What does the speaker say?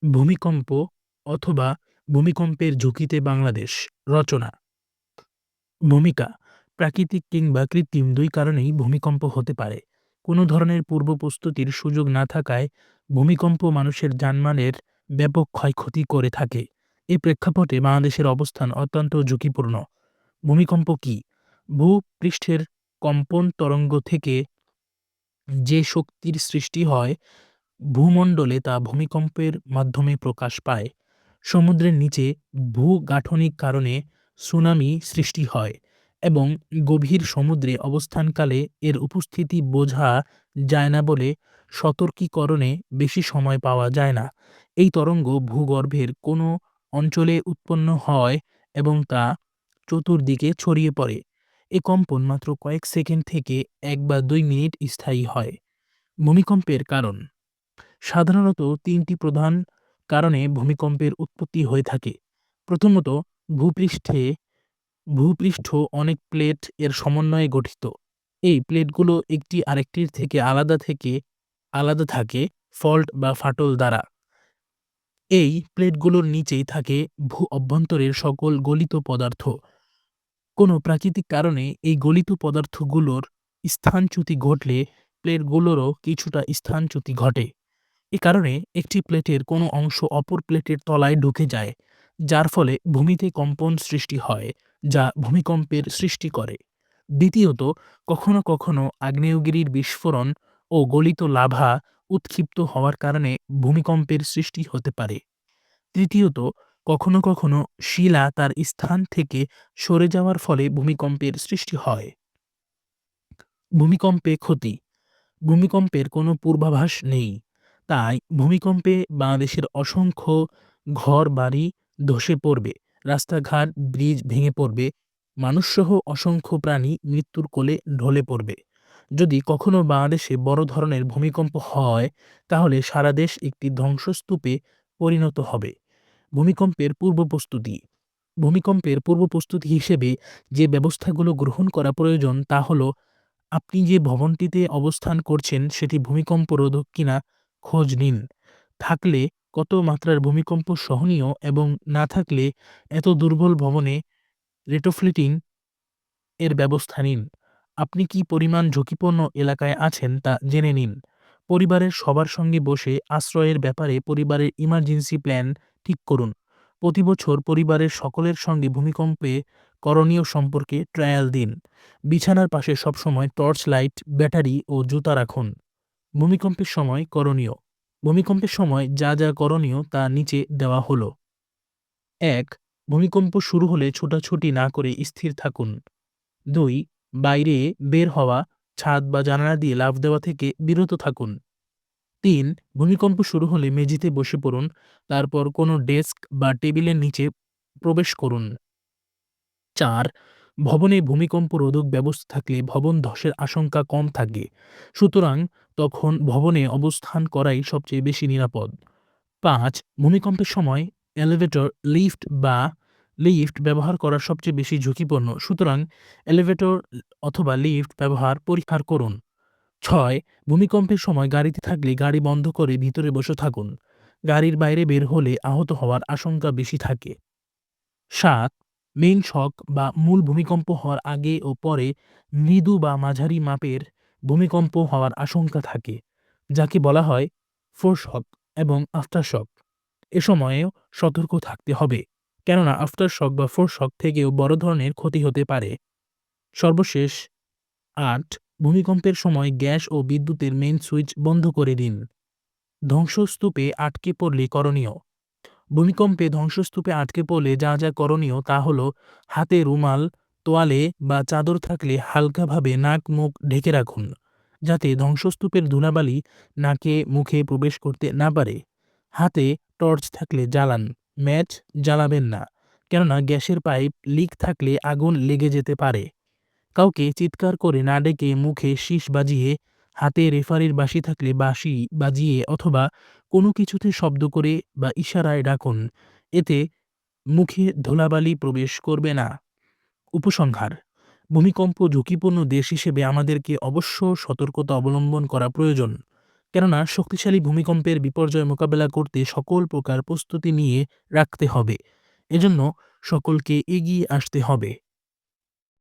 ভূমিকম্প অথবা ভূমিকম্পের ঝুঁকিতে বাংলাদেশ। রচনা। ভূমিকা। প্রাকৃতিক কিংবা কৃত্রিম দুই কারণেই ভূমিকম্প হতে পারে। কোনো ধরনের পূর্ব প্রস্তুতির সুযোগ না থাকায় ভূমিকম্প মানুষের জানমালের ব্যাপক ক্ষয়ক্ষতি করে থাকে। এই প্রেক্ষাপটে বাংলাদেশের অবস্থান অত্যন্ত ঝুঁকিপূর্ণ। ভূমিকম্প কী? ভূপৃষ্ঠের কম্পন তরঙ্গ থেকে যে শক্তির সৃষ্টি হয় ভূমণ্ডলে তা ভূমিকম্পের মাধ্যমে প্রকাশ পায়। সমুদ্রের নিচে ভূগাঠনিক কারণে সুনামি সৃষ্টি হয় এবং গভীর সমুদ্রে অবস্থানকালে এর উপস্থিতি বোঝা যায় না বলে সতর্কীকরণে বেশি সময় পাওয়া যায় না। এই তরঙ্গ ভূগর্ভের কোনো অঞ্চলে উৎপন্ন হয় এবং তা চতুর্দিকে ছড়িয়ে পড়ে। এ কম্পন মাত্র কয়েক সেকেন্ড থেকে ১ বা ২ মিনিট স্থায়ী হয়। ভূমিকম্পের কারণ। সাধারণত ৩টি প্রধান কারণে ভূমিকম্পের উৎপত্তি হয়ে থাকে। প্রথমত, ভূপৃষ্ঠে ভূপৃষ্ঠ অনেক প্লেট এর সমন্বয়ে গঠিত। এই প্লেটগুলো একটি আরেকটির থেকে আলাদা থাকে ফল্ট বা ফাটল দ্বারা। এই প্লেটগুলোর নিচেই থাকে অভ্যন্তরের সকল গলিত পদার্থ। কোনো প্রাকৃতিক কারণে এই গলিত পদার্থগুলোর স্থানচ্যুতি ঘটলে প্লেটগুলোরও কিছুটা স্থানচ্যুতি ঘটে। এ কারণে একটি প্লেটের কোনো অংশ অপর প্লেটের তলায় ঢুকে যায়, যার ফলে ভূমিতে কম্পন সৃষ্টি হয়, যা ভূমিকম্পের সৃষ্টি করে। দ্বিতীয়ত, কখনো কখনো আগ্নেয়গিরির বিস্ফোরণ ও গলিত লাভা উৎক্ষিপ্ত হওয়ার কারণে ভূমিকম্পের সৃষ্টি হতে পারে। তৃতীয়ত, কখনো কখনো শিলা তার স্থান থেকে সরে যাওয়ার ফলে ভূমিকম্পের সৃষ্টি হয়। ভূমিকম্পে ক্ষতি। ভূমিকম্পের কোনো পূর্বাভাস নেই। তাই ভূমিকম্পে বাংলাদেশের অসংখ্য ঘরবাড়ি ধসে পড়বে, রাস্তাঘাট, ব্রিজ ভেঙে পড়বে, মানুষসহ অসংখ্য প্রাণী মৃত্যুর কোলে ঢলে পড়বে। যদি কখনো বাংলাদেশে বড় ধরনের ভূমিকম্প হয়, তাহলে সারা দেশ একটি ধ্বংসস্তূপে পরিণত হবে। ভূমিকম্পের পূর্ব প্রস্তুতি। ভূমিকম্পের পূর্ব প্রস্তুতি হিসেবে যে ব্যবস্থাগুলো গ্রহণ করা প্রয়োজন তা হলো: আপনি যে ভবনটিতে অবস্থান করছেন সেটি ভূমিকম্প রোধক কিনা খোঁজ নিন। থাকলে কত মাত্রার ভূমিকম্প সহনীয় এবং না থাকলে এত দুর্বল ভবনে রেট্রোফিটিং এর ব্যবস্থা নিন। আপনি কি পরিমাণ ঝুঁকিপূর্ণ এলাকায় আছেন তা জেনে নিন। পরিবারের সবার সঙ্গে বসে আশ্রয়ের ব্যাপারে পরিবারের ইমার্জেন্সি প্ল্যান ঠিক করুন। প্রতি বছর পরিবারের সকলের সঙ্গে ভূমিকম্পে করণীয় সম্পর্কে ট্রায়াল দিন। বিছানার পাশে সবসময় টর্চ লাইট, ব্যাটারি ও জুতা রাখুন। ভূমিকম্পের সময় করণীয়। ভূমিকম্পের সময় যা যা করণীয় তা নিচে দেওয়া হলো। ১. ভূমিকম্প শুরু হলে ছোটাছুটি না করে স্থির থাকুন। ২. বাইরে বের হওয়া, ছাদ বা জানালা দিয়ে লাফ দেওয়া থেকে বিরত থাকুন। ৩. ভূমিকম্প শুরু হলে মেঝেতে বসে পড়ুন, তারপর কোনো ডেস্ক বা টেবিলের নিচে প্রবেশ করুন। ৪. ভবনে ভূমিকম্প রোধক ব্যবস্থা থাকলে ভবন ধসের আশঙ্কা কম থাকে, সুতরাং তখন ভবনে অবস্থান করাই সবচেয়ে বেশি নিরাপদ। ৫. ভূমিকম্পের সময় এলিভেটর, লিফট ব্যবহার করা সবচেয়ে বেশি ঝুঁকিপূর্ণ, সুতরাং এলিভেটর অথবা লিফট ব্যবহার পরিহার করুন। ৬. ভূমিকম্পের সময় গাড়িতে থাকলে গাড়ি বন্ধ করে ভিতরে বসে থাকুন। গাড়ির বাইরে বের হলে আহত হওয়ার আশঙ্কা বেশি থাকে। ৭. মেইন শক বা মূল ভূমিকম্প হওয়ার আগে ও পরে মৃদু বা মাঝারি মাপের ভূমিকম্প হওয়ার আশঙ্কা থাকে, যাকে বলা হয় ফোরশক এবং আফটারশক। এ সময়েও সতর্ক থাকতে হবে, কেননা আফটারশক বা ফোরশক থেকেও বড় ধরনের ক্ষতি হতে পারে। সর্বশেষ ৮. ভূমিকম্পের সময় গ্যাস ও বিদ্যুতের মেইন সুইচ বন্ধ করে দিন। ধ্বংসস্তূপে আটকে পড়লে করণীয়। ভূমিকম্পে ধ্বংসস্তূপে আটকে পড়লে যা যা করণীয় তা হলো: হাতে রুমাল, তোয়ালে বা চাদর থাকলে হালকাভাবে নাক মুখ ঢেকে রাখুন, যাতে ধ্বংসস্তূপের ধূলাবালি নাকে মুখে প্রবেশ করতে না পারে। হাতে টর্চ থাকলে জ্বালান, ম্যাচ জ্বালাবেন না, কেননা গ্যাসের পাইপ লিক থাকলে আগুন লেগে যেতে পারে। কাউকে চিৎকার করে না ডেকে মুখে শিস বাজিয়ে, হাতে রেফারির বাঁশি থাকলে বাঁশি বাজিয়ে অথবা কোনো কিছুতে শব্দ করে বা ইশারায় ডাকুন, এতে মুখে ধুলাবালি প্রবেশ করবে না। উপসংহার: ভূমিকম্প ঝুঁকিপূর্ণ দেশ হিসেবে আমাদেরকে অবশ্য সতর্কতা অবলম্বন করা প্রয়োজন, কেননা শক্তিশালী ভূমিকম্পের বিপর্যয় মোকাবেলা করতে সকল প্রকার প্রস্তুতি নিয়ে রাখতে হবে। এজন্য সকলকে এগিয়ে আসতে হবে।